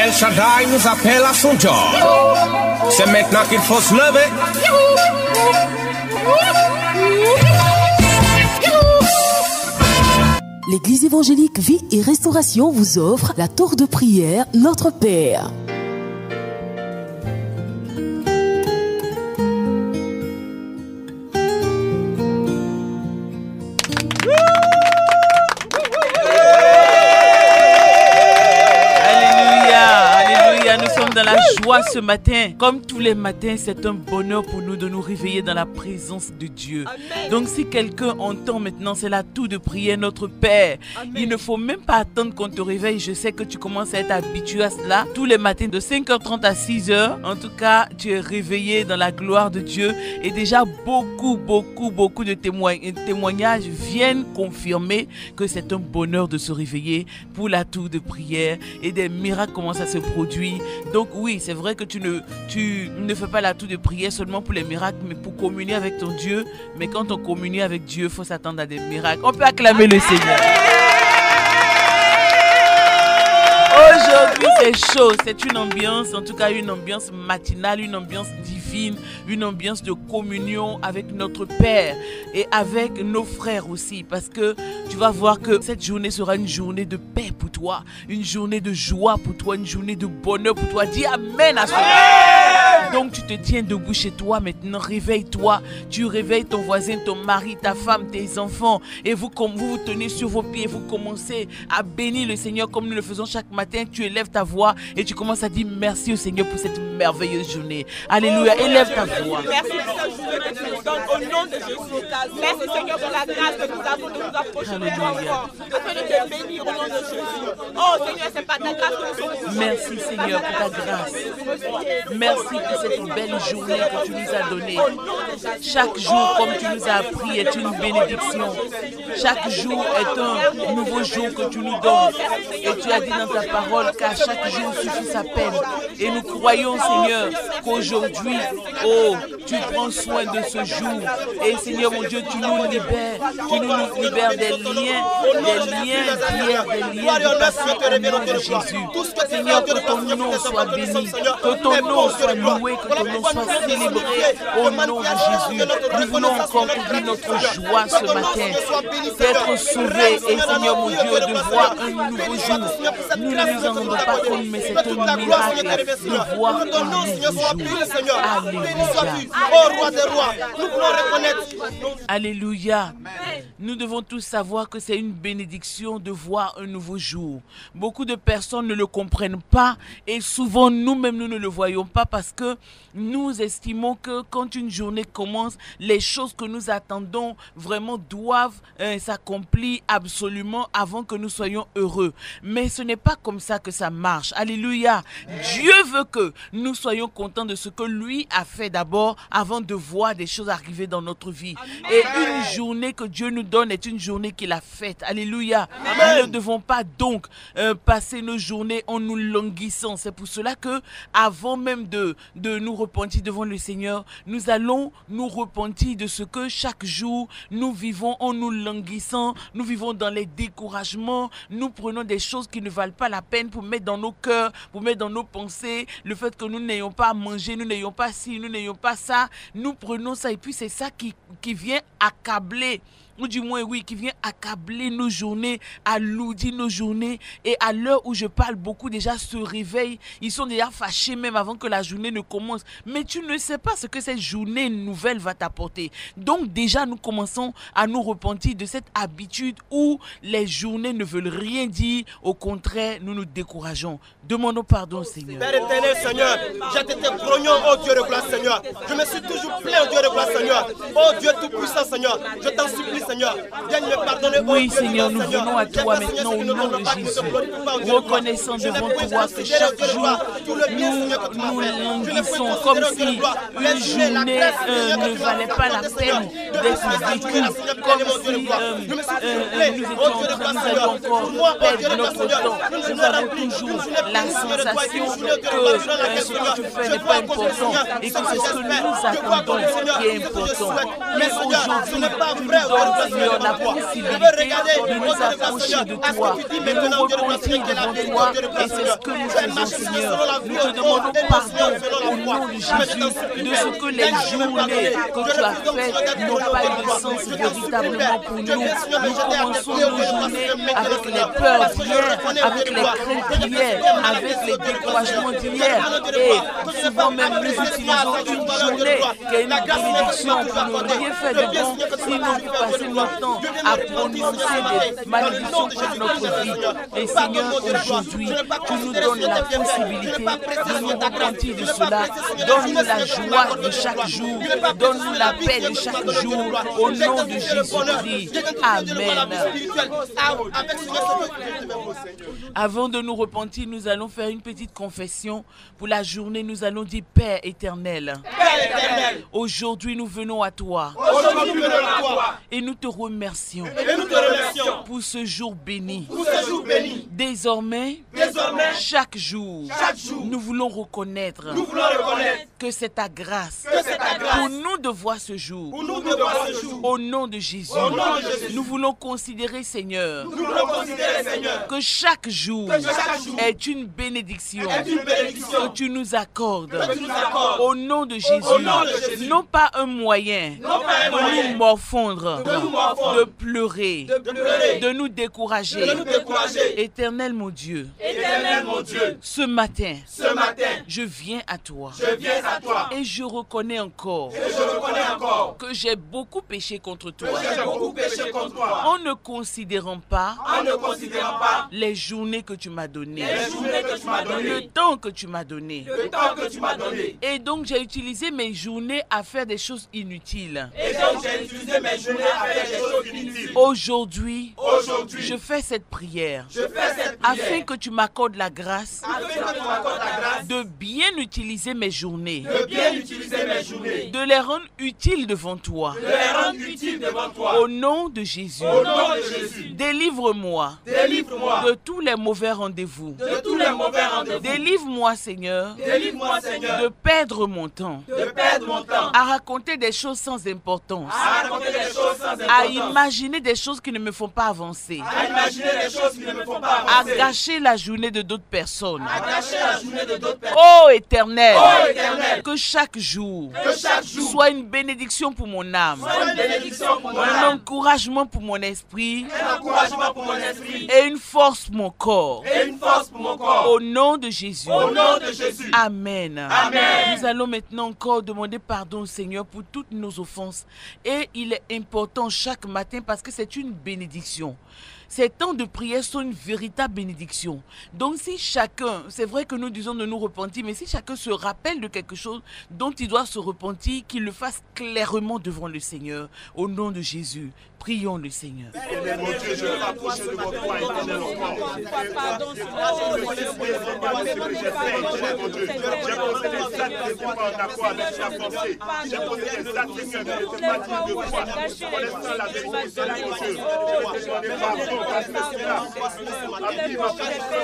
El Shaddai nous appelle à son job. C'est maintenant qu'il faut se lever. L'Église évangélique Vie et Restauration vous offre la tour de prière Notre Père. Dans la joie ce matin, comme tous les matins, c'est un bonheur pour nous de nous réveiller dans la présence de Dieu. Amen. Donc si quelqu'un entend maintenant, c'est la tour de prière Notre Père. Amen. Il ne faut même pas attendre qu'on te réveille. Je sais que tu commences à être habitué à cela. Tous les matins de 5h30 à 6h, en tout cas, tu es réveillé dans la gloire de Dieu. Et déjà beaucoup de témoignages viennent confirmer que c'est un bonheur de se réveiller pour la tour de prière. Et des miracles commencent à se produire. Donc oui, c'est vrai que tu ne fais pas la tour de prière seulement pour les miracles, mais pour communier avec ton Dieu. Mais quand on communie avec Dieu, il faut s'attendre à des miracles. On peut acclamer le Seigneur. Aujourd'hui, c'est chaud. C'est une ambiance, en tout cas une ambiance matinale, une ambiance divine, une ambiance de communion avec notre Père et avec nos frères aussi. Parce que tu vas voir que cette journée sera une journée de paix pour toi, une journée de joie pour toi, une journée de bonheur pour toi. Dis Amen à cela. Donc tu te tiens debout chez toi maintenant, réveille-toi. Tu réveilles ton voisin, ton mari, ta femme, tes enfants. Et vous vous tenez sur vos pieds, vous commencez à bénir le Seigneur comme nous le faisons chaque matin. Tu élèves ta voix et tu commences à dire merci au Seigneur pour cette merveilleuse journée. Alléluia, élève ta voix. Merci pour cette journée que tu nous donnes au nom de Jésus. Merci Seigneur pour la grâce que nous avons de nous approcher de toi encore. Afin de te bénir au nom de Jésus. Oh Seigneur, c'est pas ta grâce que nous sommes. Merci Seigneur pour ta grâce. Merci pour cette belle journée que tu nous as donnée. Chaque jour, comme tu nous as appris, est une bénédiction. Chaque jour est un nouveau jour que tu nous donnes. Et tu as dit dans ta parole qu'à chaque jour suffit sa peine. Et nous croyons, Seigneur, qu'aujourd'hui, oh, tu prends soin de ce jour. Et Seigneur, mon Dieu, tu nous libères des liens d'hier, des liens du passé au nom de Jésus. Seigneur, que ton nom soit béni, que ton nom soit loué, que ton nom soit célébré au nom de Jésus. Nous voulons encore ouvrir notre joie ce matin, d'être sauvés et Seigneur, mon Dieu, de voir un nouveau jour. Nous ne nous en rendons pas compte, mais c'est un miracle de voir un nouveau jour. Alléluia. Alléluia. Nous devons tous savoir que c'est une bénédiction de voir un nouveau jour. Beaucoup de personnes ne le comprennent pas et souvent nous-mêmes nous ne le voyons pas parce que nous estimons que quand une journée commence, les choses que nous attendons vraiment doivent s'accomplir absolument avant que nous soyons heureux. Mais ce n'est pas comme ça que ça marche. Alléluia. Dieu veut que nous soyons contents de ce que lui a fait d'abord avant de voir des choses arriver dans notre vie. Amen. Et une journée que Dieu nous donne est une journée qu'il a faite. Alléluia. Amen. Nous ne devons pas donc passer nos journées en nous languissant. C'est pour cela que avant même de nous repentir devant le Seigneur, nous allons nous repentir de ce que chaque jour nous vivons en nous languissant, nous vivons dans les découragements, nous prenons des choses qui ne valent pas la peine pour mettre dans nos cœurs, pour mettre dans nos pensées, le fait que nous n'ayons pas à manger, nous n'ayons pas ci, nous n'ayons pas ça, nous prenons ça et puis c'est ça qui vient accabler. Ou du moins, oui, qui vient accabler nos journées, alourdir nos journées. Et à l'heure où je parle, beaucoup déjà se réveillent. Ils sont déjà fâchés même avant que la journée ne commence. Mais tu ne sais pas ce que cette journée nouvelle va t'apporter. Donc déjà, nous commençons à nous repentir de cette habitude où les journées ne veulent rien dire. Au contraire, nous nous décourageons. Demandons pardon, Seigneur. Père éternel, Seigneur, j'ai été grognon, oh Dieu de gloire, Seigneur. Je me suis toujours plaint, oh Dieu de gloire, Seigneur. Oh Dieu tout-puissant, Seigneur. Je t'en supplie, Seigneur. Viens me pardonner. Oui, Seigneur, nous venons à toi maintenant au nom de Jésus. Reconnaissant devant toi que chaque jour, nous languissons comme si une journée ne valait pas la peine d'être vécue. Comme si nous allions encore perdre notre temps. Nous avons toujours la sensation que ce que tu fais n'est pas important et que c'est ce que nous attendons qui est important. Mais aujourd'hui, tu nous donnes Seigneur, la possibilité de nous approcher de toi, de nous repentir devant toi, et c'est ce que nous faisons, Seigneur. Nous te demandons pardon au nom de Jésus de ce que les journées que tu as faites n'ont pas eu de sens véritablement pour nous. Nous commençons nos journées avec les peurs d'hier, avec les craintes d'hier, avec les découragements d'hier, et souvent même nous utilisons une journée qui est une bénédiction pour ne rien faire de bon, sinon pour passer notre temps à prononcer des malédictions contre notre vie. Et Seigneur, aujourd'hui, tu nous donnes la possibilité de nous repentir de cela. Donne-nous la joie de chaque jour, donne-nous la paix de chaque jour, au nom de Jésus-Christ. Amen. Avant de nous repentir, nous allons faire une petite confession. Pour la journée, nous allons dire Père éternel. Aujourd'hui, nous venons à toi. Et nous te remercions pour ce jour béni. Désormais, chaque jour, nous voulons reconnaître que c'est ta grâce pour nous de voir ce jour. Au nom de Jésus, nous voulons considérer, Seigneur, que chaque jour est une bénédiction que tu nous accordes. Au nom de Jésus, non pas un moyen de nous morfondre, de pleurer, de nous décourager. Éternel mon Dieu, ce matin, je viens à toi. Et je reconnais encore que j'ai beaucoup péché contre toi. En ne considérant pas les journées que tu m'as données, le temps que tu m'as donné. Et donc j'ai utilisé mes journées à faire des choses inutiles. Aujourd'hui, je fais cette prière afin que tu m'accordes la grâce de bien utiliser mes journées, de les rendre utiles devant toi. Au nom de Jésus, délivre-moi de tous les mauvais rendez-vous. Délivre-moi, Seigneur, de perdre mon temps à raconter des choses sans importance, à imaginer des choses qui ne me font pas avancer, à gâcher la journée de d'autres personnes. Oh Éternel, que chaque jour soit une bénédiction pour mon âme, un encouragement pour mon esprit et une force pour mon corps. Au nom de Jésus. Amen. Nous allons maintenant encore demander pardon au Seigneur pour toutes nos offenses. Et il est important chaque matin parce que c'est une bénédiction. Ces temps de prière sont une véritable bénédiction. Donc si chacun, c'est vrai que nous disons de nous repentir, mais si chacun se rappelle de quelque chose dont il doit se repentir, qu'il le fasse clairement devant le Seigneur. Au nom de Jésus, prions le Seigneur. Mon Dieu, je veux m'approcher de votre foi éternel j'ai posé des actes qui ne sont pas en accord avec ta pensée. J'ai posé des actes qui ne sont pas dignes de foi. Connaissant la vérité, Seigneur mon Dieu, je vais te demander pardon parce que cela a pris ma personne qui n'était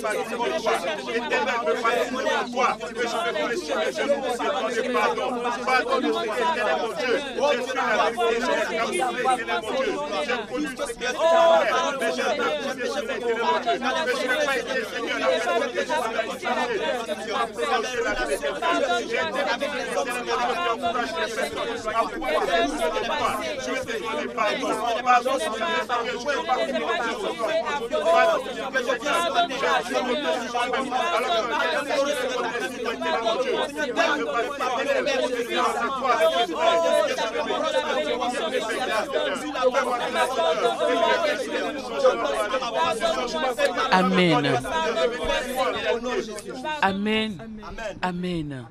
pas digne de toi. Éternel, me fasse devant toi que je vais fléchir mes genoux pour te demander pardon. Pardon de ce éternel mon Dieu. Je suis la vérité, je suis éternel mon Dieu. J'ai connu ce que c'est mais j'ai pas connu ce que c'est éternel mon Dieu. Mais je n'ai pas été Seigneur la personne que je suis j'ai été avec les hommes qui encouragent les personnes à pouvoir je vais te demander pardon. Pardon si je n'ai pas rejoué, pardon si je n'ai pas que je viens ce matin, je me dis alors que je Amen. Amen. Amen.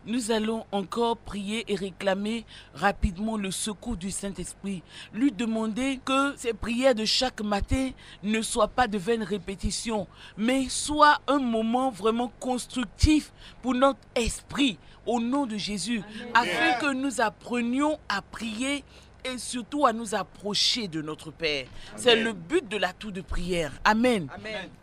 Nous allons encore prier et réclamer rapidement le secours du Saint-Esprit. Lui demander que ces prières de chaque matin ne soient pas de vaines répétitions, mais soient un moment vraiment constructif pour notre esprit, au nom de Jésus, afin que nous apprenions à prier et surtout à nous approcher de notre Père. C'est le but de la tour de prière. Amen.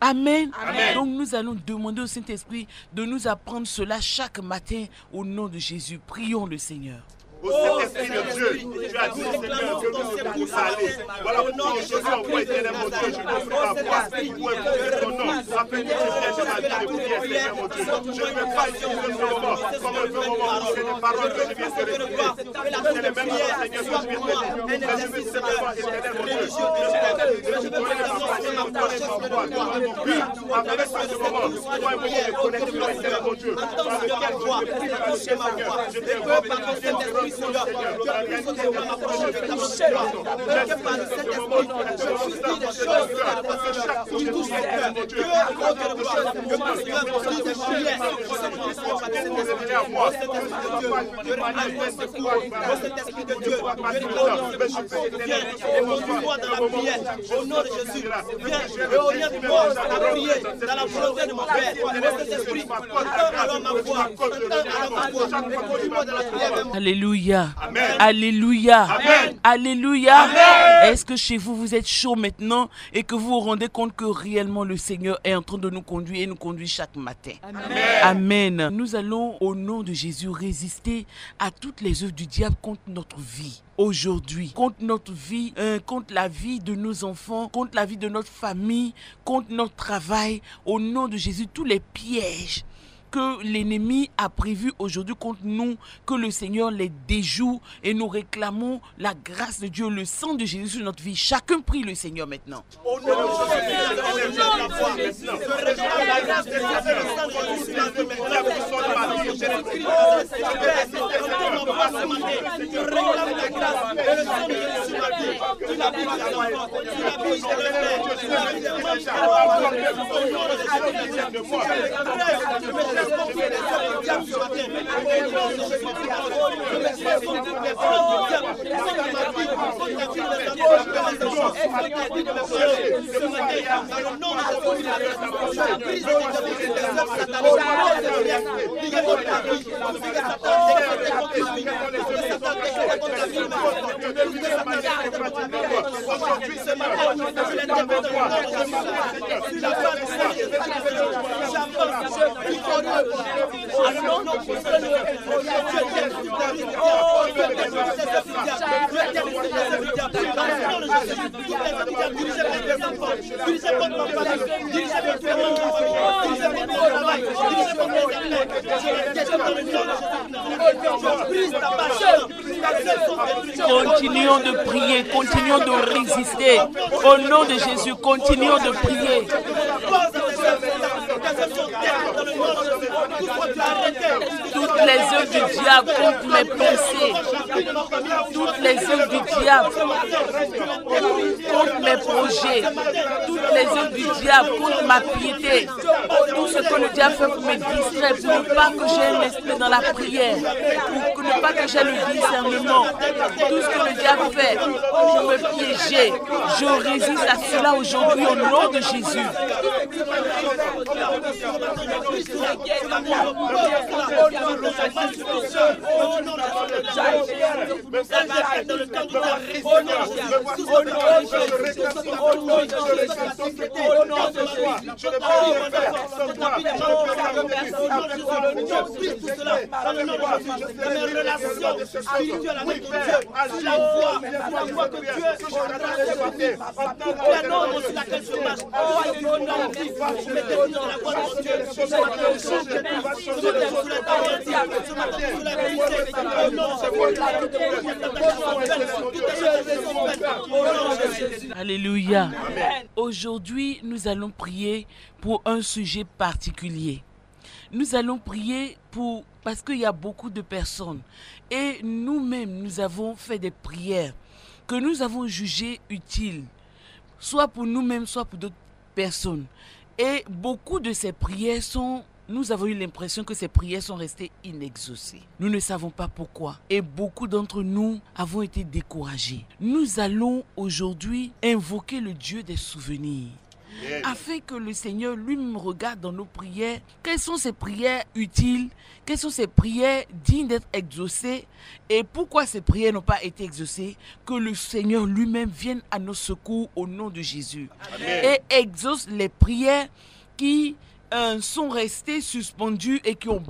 Amen. Amen. Donc nous allons demander au Saint-Esprit de nous apprendre cela chaque matin au nom de Jésus. Prions le Seigneur. Au Saint-Esprit de Dieu, tu as dit, Seigneur, que nous devons tous aller. Voilà pourquoi aujourd'hui, envoie éternel, mon Dieu, je veux faire ma voix pour invoquer ton nom, afin que tu viennes dans ma vie de prière, Seigneur, mon Dieu. Je ne veux pas utiliser ce moment comme un peu moment où c'est des paroles que je viens de répéter. C'est les mêmes paroles, Seigneur, que je viens de dire. Mais je veux simplement, éternel, mon Dieu, je veux donner ma parole, donner ma voix, donner mon cœur, afin que ce moment, toi et moi, je connaisse le Seigneur, mon Dieu, par lequel je veux prier, Seigneur. Je t'invoque, Seigneur, au nom de Jésus, viens et oriente-moi à prier dans la volonté de mon Père. Saint-Esprit, alors ma voix, conduis-moi dans la prière. Alléluia. Amen. Alléluia. Amen. Alléluia. Amen. Est-ce que chez vous, vous êtes chaud maintenant et que vous vous rendez compte que réellement le Seigneur est en train de nous conduire et nous conduit chaque matin? Amen. Amen. Nous allons, au nom de Jésus, résister à toutes les œuvres du diable contre notre vie. Aujourd'hui, contre notre vie, contre la vie de nos enfants, contre la vie de notre famille, contre notre travail. Au nom de Jésus, tous les pièges que l'ennemi a prévu aujourd'hui contre nous, que le Seigneur les déjoue et nous réclamons la grâce de Dieu, le sang de Jésus sur notre vie. Chacun prie le Seigneur maintenant. Au nom de Jésus, Continuons de prier, continuons de résister. Au nom de Jésus, continuons de prier. Toutes les œuvres du diable contre mes pensées, toutes les œuvres du diable contre mes projets, toutes les œuvres du diable contre ma piété, tout ce que le diable fait pour me distraire, pour ne pas que j'ai un esprit dans la prière, pour ne pas que j'ai le discernement, tout ce que le diable fait pour me piéger, je résiste à cela aujourd'hui au nom de Jésus. Alléluia. Aujourd'hui, nous allons prier pour un sujet particulier. Nous allons prier parce qu'il y a beaucoup de personnes et nous-mêmes, nous avons fait des prières que nous avons jugées utiles, soit pour nous-mêmes, soit pour d'autres personnes. Et beaucoup de ces prières nous avons eu l'impression que ces prières sont restées inexaucées. Nous ne savons pas pourquoi. Et beaucoup d'entre nous avons été découragés. Nous allons aujourd'hui invoquer le Dieu des souvenirs. Afin que le Seigneur lui-même regarde dans nos prières. Quelles sont ces prières utiles? Quelles sont ces prières dignes d'être exaucées? Et pourquoi ces prières n'ont pas été exaucées? Que le Seigneur lui-même vienne à nos secours au nom de Jésus. Amen. Et exauce les prières qui sont restés suspendus et qui ont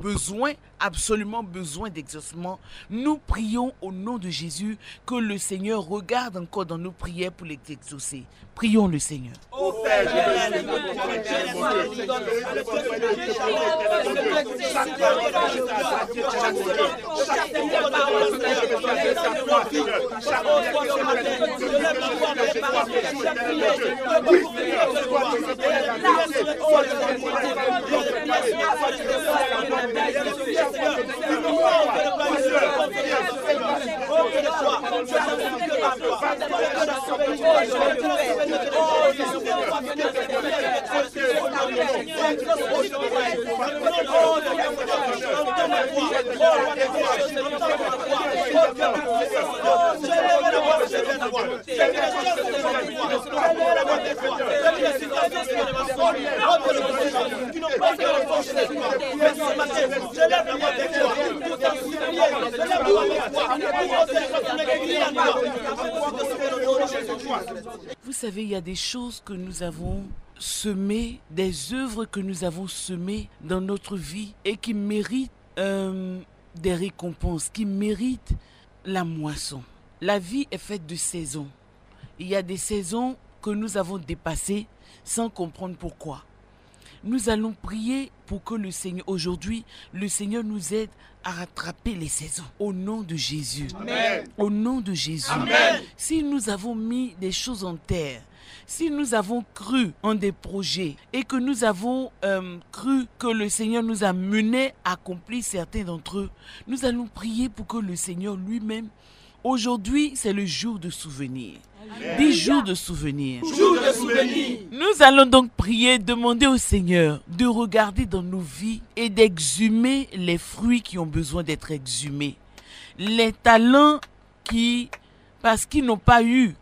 absolument besoin d'exaucement, nous prions au nom de Jésus que le Seigneur regarde encore dans nos prières pour les exaucer. Prions le Seigneur. Ô Père, Vous savez, il y a des choses que nous avons semées, des œuvres que nous avons semées dans notre vie et qui méritent des récompenses, qui méritent la moisson. La vie est faite de saisons. Il y a des saisons que nous avons dépassées sans comprendre pourquoi. Nous allons prier pour que le Seigneur, aujourd'hui, le Seigneur nous aide à rattraper les saisons. Au nom de Jésus. Amen. Au nom de Jésus. Amen. Si nous avons mis des choses en terre, si nous avons cru en des projets et que nous avons cru que le Seigneur nous a menés à accomplir certains d'entre eux, nous allons prier pour que le Seigneur lui-même, aujourd'hui, c'est le jour de souvenir. 10 jours de souvenir. Nous allons donc prier, demander au Seigneur de regarder dans nos vies et d'exhumer les fruits qui ont besoin d'être exhumés. Les talents qui, parce qu'ils n'ont pas eu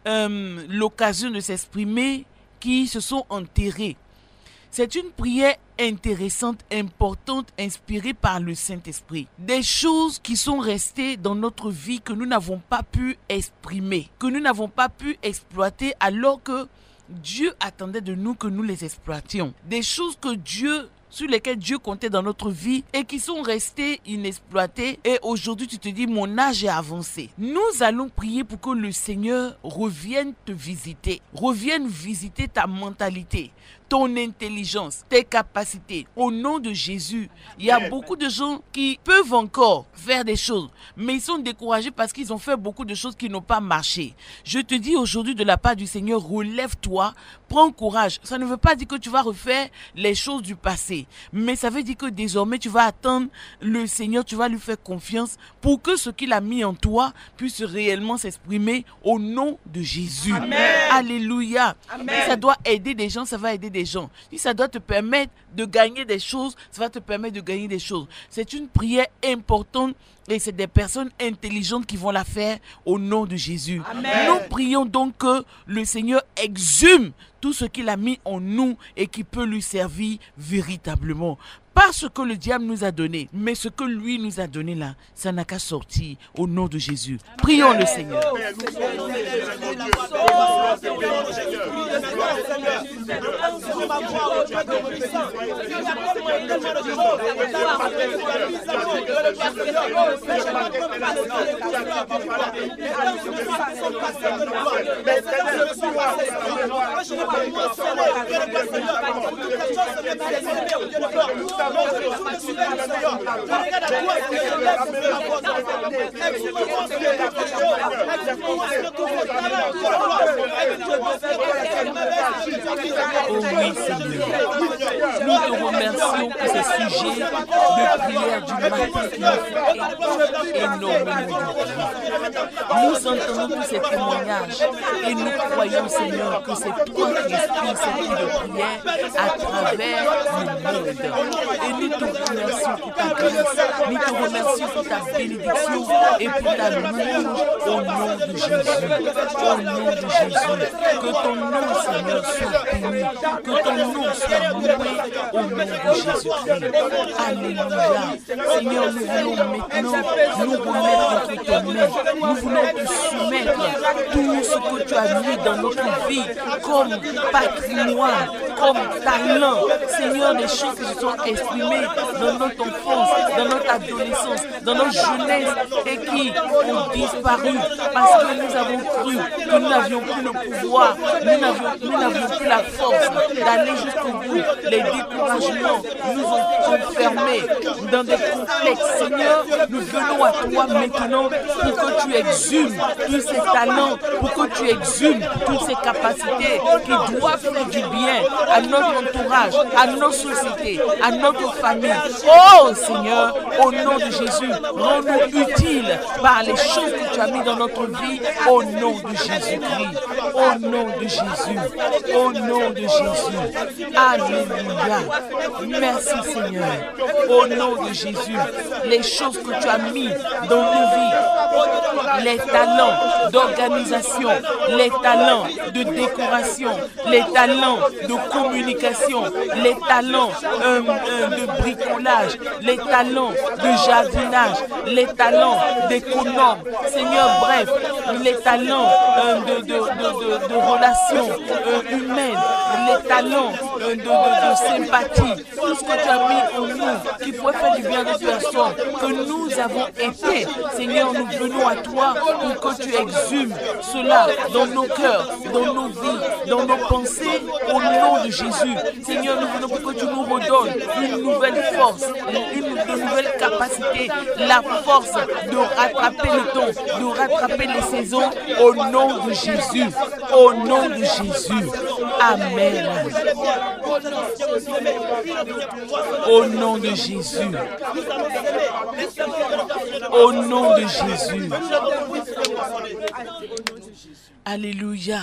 l'occasion de s'exprimer, qui se sont enterrés. C'est une prière intéressante, importante, inspirée par le Saint-Esprit. Des choses qui sont restées dans notre vie que nous n'avons pas pu exprimer, que nous n'avons pas pu exploiter alors que Dieu attendait de nous que nous les exploitions. Des choses sur lesquelles Dieu comptait dans notre vie et qui sont restées inexploitées. Et aujourd'hui, tu te dis, mon âge est avancé. Nous allons prier pour que le Seigneur revienne te visiter, revienne visiter ta mentalité, ton intelligence, tes capacités. Au nom de Jésus, il y a beaucoup de gens qui peuvent encore faire des choses, mais ils sont découragés parce qu'ils ont fait beaucoup de choses qui n'ont pas marché. Je te dis aujourd'hui de la part du Seigneur, relève-toi, prends courage. Ça ne veut pas dire que tu vas refaire les choses du passé, mais ça veut dire que désormais tu vas attendre le Seigneur, tu vas lui faire confiance pour que ce qu'il a mis en toi puisse réellement s'exprimer au nom de Jésus. Amen. Alléluia. Amen. Si ça doit aider des gens, ça va aider des gens. Si ça doit te permettre de gagner des choses, ça va te permettre de gagner des choses. C'est une prière importante et c'est des personnes intelligentes qui vont la faire au nom de Jésus. Amen. Nous prions donc que le Seigneur exhume tout ce qu'il a mis en nous et qui peut lui servir véritablement. Pas ce que le diable nous a donné, mais ce que lui nous a donné là, ça n'a qu'à sortir au nom de Jésus. Prions le Seigneur. Oh oui, Seigneur. Nous te remercions pour ces sujets de prière du matin qui ont fait énormément de bien. Nous entendons tous ces témoignages et nous croyons, Seigneur, que c'est toi qui exprimes cette vie de prière à travers le monde. Et nous te remercions pour ta grâce, nous te remercions pour ta bénédiction et pour ta louange au nom de Jésus. Au nom de Jésus. Que ton nom, Seigneur, soit béni, que ton nom soit loué au nom de Jésus-Christ. Alléluia. Seigneur, nous voulons maintenant nous remettre entre tes mains. Nous voulons te soumettre tout ce que tu as mis dans notre vie comme patrimoine, comme talent. Seigneur, des choses qui se sont exprimées dans notre enfance, dans notre adolescence, dans notre jeunesse et qui ont disparu parce que nous avons cru que nous n'avions plus le pouvoir, nous n'avions plus la force d'aller jusqu'au bout. Les découragements nous ont enfermés dans des complexes. Seigneur, nous venons à toi maintenant pour que tu exhumes tous ces talents, pour que tu exhumes toutes ces capacités qui doivent faire du bien à notre entourage, à nos sociétés, à notre famille. Oh Seigneur, au nom de Jésus, rends-nous utiles par les choses que tu as mis dans notre vie, au nom de Jésus-Christ, au nom de Jésus, au nom de Jésus. Alléluia. Merci Seigneur, au nom de Jésus, les choses que tu as mis dans nos vies, les talents d'organisation, les talents de décoration, les talents de communication, les talents de bricolage, les talents de jardinage, les talents d'économe, Seigneur, bref, les talents de relations humaines, les talents de sympathie, tout ce que tu as mis en nous qui pourrait faire du bien de personnes que nous avons été. Seigneur, nous venons à toi pour que tu exhumes cela dans nos cœurs, dans nos vies, dans nos pensées, au nom de Jésus. Seigneur, nous venons pour que tu nous redonnes une nouvelle force, une nouvelle capacité, la force de rattraper le temps, de rattraper les saisons, au nom de Jésus. Au nom de Jésus. Amen. Au nom de Jésus. Au nom de Jésus. Alléluia.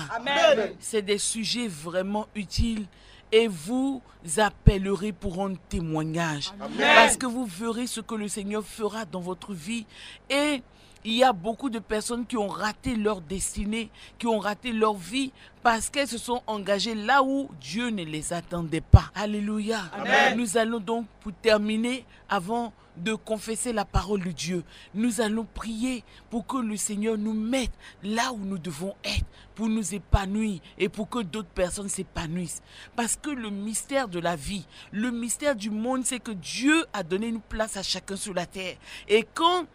C'est des sujets vraiment utiles et vous appellerez pour un témoignage. Parce que vous verrez ce que le Seigneur fera dans votre vie. Et il y a beaucoup de personnes qui ont raté leur destinée, qui ont raté leur vie parce qu'elles se sont engagées là où Dieu ne les attendait pas. Alléluia. Amen. Nous allons donc, pour terminer, avant de confesser la parole de Dieu, nous allons prier pour que le Seigneur nous mette là où nous devons être, pour nous épanouir et pour que d'autres personnes s'épanouissent. Parce que le mystère de la vie, le mystère du monde, c'est que Dieu a donné une place à chacun sur la terre. Et quand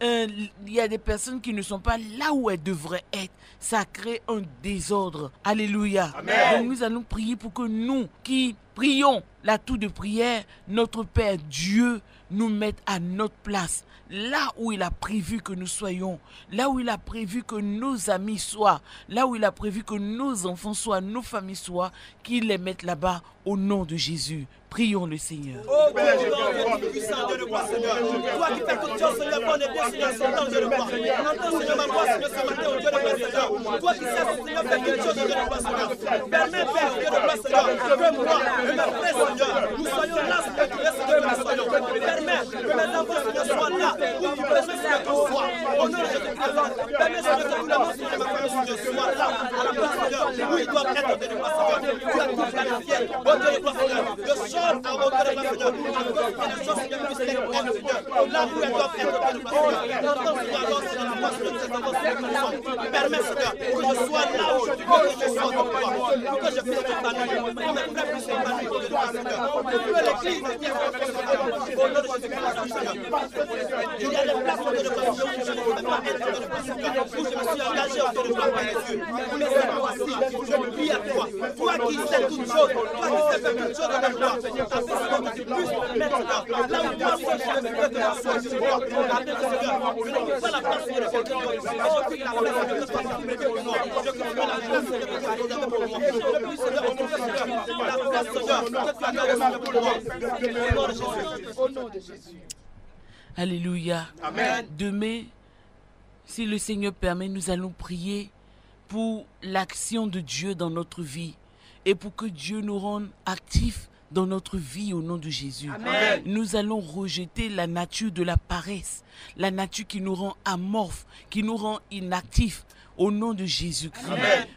il y a des personnes qui ne sont pas là où elles devraient être, ça crée un désordre. Alléluia. Amen. Donc nous allons prier pour que nous qui prions la tour de prière, notre Père Dieu nous mette à notre place, là où il a prévu que nous soyons, là où il a prévu que nos amis soient, là où il a prévu que nos enfants soient, nos familles soient, qu'il les mette là-bas au nom de Jésus. Prions le Seigneur. Oh Dieu puissant, Dieu de gloire, Seigneur. Toi qui fais toutes choses, Seigneur, bon et bien, Seigneur, Seigneur, Dieu de gloire. Entends, Seigneur, ma voix, Seigneur, ce matin, au Dieu de gloire, Seigneur. Toi qui sais, Seigneur, faire toutes choses, Dieu de gloire, Seigneur. Permets, Père, Dieu de gloire, Seigneur, que moi et mes frères, Seigneur, nous soyons là, Seigneur, tu laisses, Seigneur, que nous soyons. Permets que mes enfants, Seigneur, soient là, où tu permets, Seigneur, qu'on soit. Au nom de Jésus-Christ, permets, Seigneur, que tous les membres, Seigneur, ma famille, Seigneur, soient là, à la place, Seigneur, où ils doivent être, Dieu de gloire, Seigneur. Tu as tout planifié, au Dieu de gloire, Seigneur, de sorte à au Dieu de gloire, Seigneur, afin que les choses, Seigneur, puissent être bonnes, Seigneur, là où elles doivent être, Dieu de gloire, Seigneur. J'entends, Seigneur, alors, Seigneur, la voix, Seigneur, de ces enfants, Seigneur, permets, Seigneur, que je sois là où je veux que je sois, Dieu de gloire, pour que je puisse m'épanouir, pour mes frères puissent s'épanouir, Dieu de gloire, Seigneur, pour que l'Église puisse s'épanouir, au nom de Jésus-Christ, Seigneur. Il y a des places, Dieu de gloire, où je ne peux pas être, Dieu de gloire, Seigneur, où je me suis engagé, Dieu de gloire, par les yeux. Mais cette fois-ci, je prie à toi, toi qui sais toutes choses, toi qui sais faire toutes choses de la gloire, afin que tu puisses maintenant, là où toi seul, je veux que la sois, Dieu de gloire, afin que Seigneur, je ne veux pas la place de quelqu'un d'autre, mais je prie la place de Dieu soit privilégiée pour moi, je prie la place de Dieu soit réservée pour moi, je prie Seigneur, au nom de Seigneur, la place Seigneur, que tu as gardée pour moi, au nom de Jésus. Alléluia. Amen. Demain, si le Seigneur permet, nous allons prier pour l'action de Dieu dans notre vie et pour que Dieu nous rende actifs dans notre vie au nom de Jésus. Amen. Nous allons rejeter la nature de la paresse, la nature qui nous rend amorphes, qui nous rend inactifs. au nom de Jésus-Christ.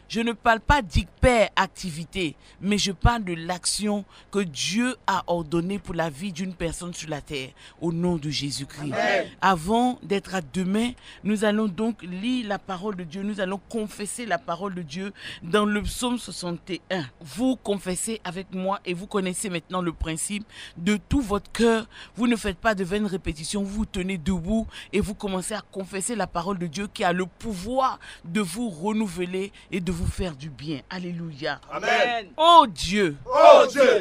Je ne parle pas d'hyper-activité, mais je parle de l'action que Dieu a ordonnée pour la vie d'une personne sur la terre, au nom de Jésus-Christ. Avant d'être à demain, nous allons donc lire la parole de Dieu, nous allons confesser la parole de Dieu dans le psaume 61. Vous confessez avec moi et vous connaissez maintenant le principe de tout votre cœur. Vous ne faites pas de vaines répétitions, vous vous tenez debout et vous commencez à confesser la parole de Dieu qui a le pouvoir de vous renouveler et de vous faire du bien. Alléluia. Amen. Oh Dieu,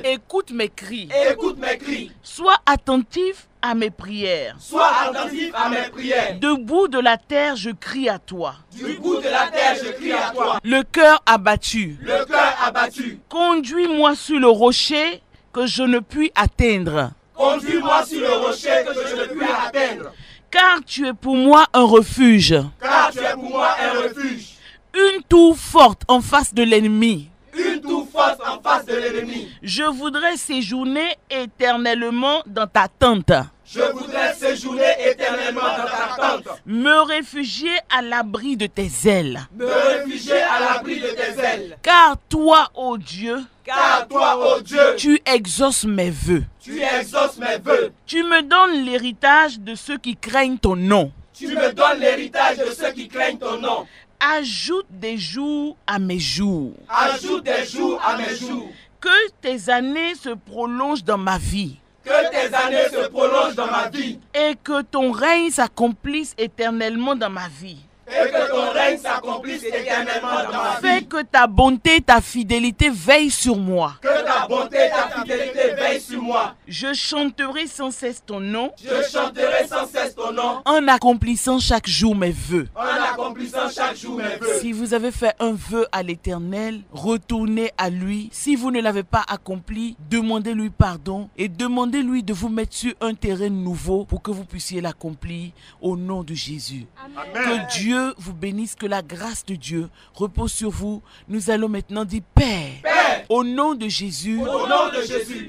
écoute mes cris. Écoute mes cris. Sois attentif à mes prières. Sois attentif à mes prières. Debout de la terre, je crie à toi. Du bout de la terre, je crie à toi. Le cœur abattu. Le cœur abattu. Conduis-moi sur le rocher que je ne puis atteindre. Conduis-moi sur le rocher que je ne puis atteindre. Car tu es pour moi un refuge. Car tu es pour moi un refuge. Une tour forte en face de l'ennemi. Une tour forte en face de l'ennemi. Je voudrais séjourner éternellement dans ta tente. Je voudrais séjourner éternellement dans ta tente. Me réfugier à l'abri de tes ailes. Me réfugier à l'abri de tes ailes. Car toi, ô Dieu, car toi, ô Dieu, tu exauces mes vœux. Tu exauces mes vœux. Tu me donnes l'héritage de ceux qui craignent ton nom. Tu me donnes l'héritage de ceux qui craignent ton nom. Ajoute des jours à mes jours. Ajoute des jours à mes jours. Que tes années se prolongent dans ma vie. Que tes années se prolongent dans ma vie. Et que ton règne s'accomplisse éternellement dans ma vie. Et que ton règne s'accomplisse éternellement dans ma vie. Fais que ta bonté et ta fidélité veillent sur moi. Que ta bonté et ta fidélité veillent sur moi. Je chanterai sans cesse ton nom. Je chanterai sans cesse ton nom. En accomplissant chaque jour mes vœux. En accomplissant chaque jour mes vœux. Si vous avez fait un vœu à l'Éternel, retournez à lui. Si vous ne l'avez pas accompli, demandez-lui pardon et demandez-lui de vous mettre sur un terrain nouveau pour que vous puissiez l'accomplir au nom de Jésus. Amen. Que Dieu vous bénisse, que la grâce de Dieu repose sur vous. Nous allons maintenant dire Père, au nom de Jésus,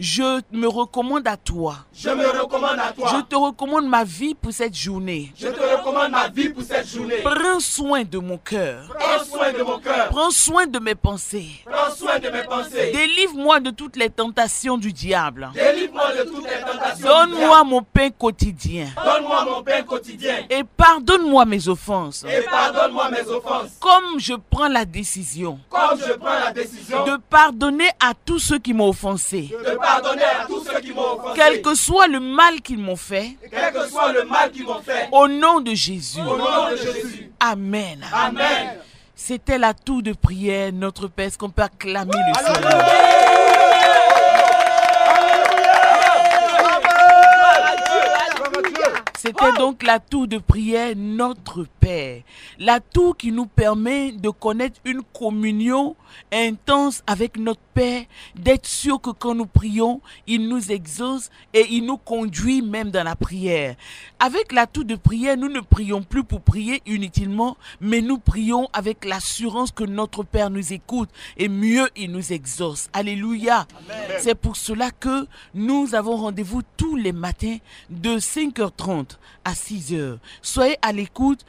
je me recommande à toi. Je me recommande à toi. Je te recommande ma vie pour cette journée. Je te recommande ma vie pour cette journée. Prends soin de mon cœur. Prends soin de mon cœur. Prends soin de mes pensées. Prends soin de mes pensées. Délivre-moi de toutes les tentations du diable. Délivre-moi de toutes les tentations. Donne-moi mon pain quotidien. Donne-moi mon pain quotidien. Et pardonne-moi mes offenses. Et pardonne-moi mes offenses. Comme je prends la décision. Comme je prends la décision. De pardonner à tous ceux qui m'ont offensé. De pardonner à tous ceux qui m'ont offensé. Quel que soit le mal qu'ils m'ont fait. Quel que soit le mal qu'ils m'ont fait. Au nom de Jésus. Au nom de Jésus. Amen. Amen. C'était la tour de prière, notre Père. Est-ce qu'on peut acclamer le Seigneur? C'était donc la tour de prière, notre Père. La tour qui nous permet de connaître une communion intense avec notre Père, d'être sûr que quand nous prions, il nous exauce et il nous conduit même dans la prière. Avec la tour de prière, nous ne prions plus pour prier inutilement, mais nous prions avec l'assurance que notre Père nous écoute et mieux il nous exauce. Alléluia. Amen. C'est pour cela que nous avons rendez-vous tous les matins de 5h30 à 6h. Soyez à l'écoute.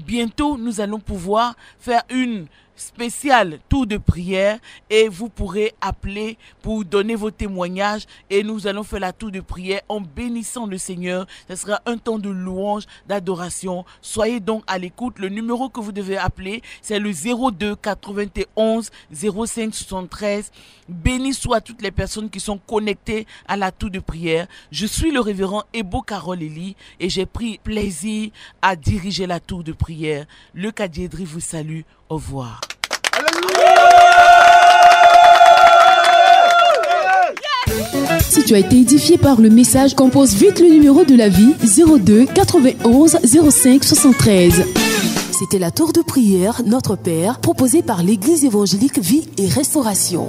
Bientôt, nous allons pouvoir faire une spécial tour de prière et vous pourrez appeler pour donner vos témoignages et nous allons faire la tour de prière en bénissant le Seigneur. Ce sera un temps de louange, d'adoration. Soyez donc à l'écoute. Le numéro que vous devez appeler, c'est le 02 91 05 73. Béni soient toutes les personnes qui sont connectées à la tour de prière. Je suis le révérend Ebo Carole Eli et j'ai pris plaisir à diriger la tour de prière. Le Kadiedri vous salue. Au revoir. Si tu as été édifié par le message, compose vite le numéro de la vie 02 91 05 73. C'était la tour de prière Notre Père, proposée par l'Église évangélique Vie et Restauration.